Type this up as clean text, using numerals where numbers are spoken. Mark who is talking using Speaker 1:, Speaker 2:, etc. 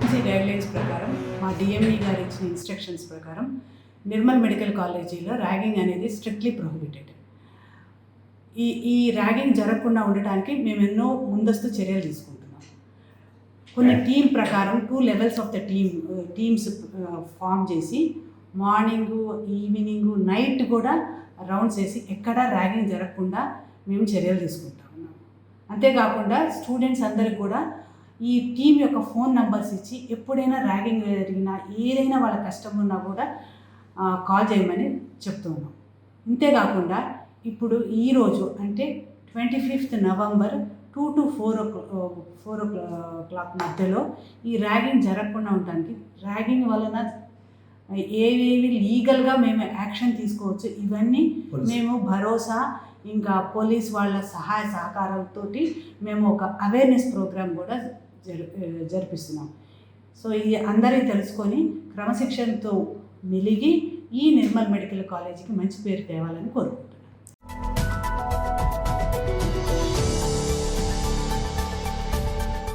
Speaker 1: GCC guidelines ప్రకారం మా DME గారు ఇచ్చిన ఇన్స్ట్రక్షన్స్ ప్రకారం నిర్మల్ మెడికల్ కాలేజీలో ర్యాగింగ్ అనేది స్ట్రిక్ట్లీ ప్రొహిబిటెడ్. ఈ ర్యాగింగ్ జరగకుండా ఉండటానికి మేము ఎన్నో ముందస్తు చర్యలు తీసుకుంటున్నాం. కొన్ని టీం ప్రకారం 2 levels of the teams form చేసి మార్నింగు, ఈవినింగు, నైట్ కూడా రౌండ్స్ వేసి ఎక్కడా ర్యాగింగ్ జరగకుండా మేము చర్యలు తీసుకుంటా ఉన్నాం. అంతేకాకుండా స్టూడెంట్స్ అందరికి కూడా ఈ టీం యొక్క ఫోన్ నంబర్స్ ఇచ్చి ఎప్పుడైనా ర్యాగింగ్ జరిగినా, ఏదైనా వాళ్ళ కష్టం ఉన్నా కూడా కాల్ చేయమని చెప్తూ ఉన్నాం. ఇంతేకాకుండా ఇప్పుడు ఈరోజు అంటే 25th November 2 to 4 o'clock మధ్యలో ఈ ర్యాగింగ్ జరగకుండా ఉండడానికి, ర్యాగింగ్ వలన ఏవేవి లీగల్గా మేము యాక్షన్ తీసుకోవచ్చు ఇవన్నీ మేము భరోసా, ఇంకా పోలీస్ వాళ్ళ సహాయ సహకారాలతో మేము ఒక అవేర్నెస్ ప్రోగ్రామ్ కూడా జరిపిస్తున్నాం. సో ఇది అందరికీ తెలుసుకొని క్రమశిక్షణతో మెలిగి ఈ నిర్మల్ మెడికల్ కాలేజీకి మంచి పేరు తేవాలని కోరుకుంటున్నాం.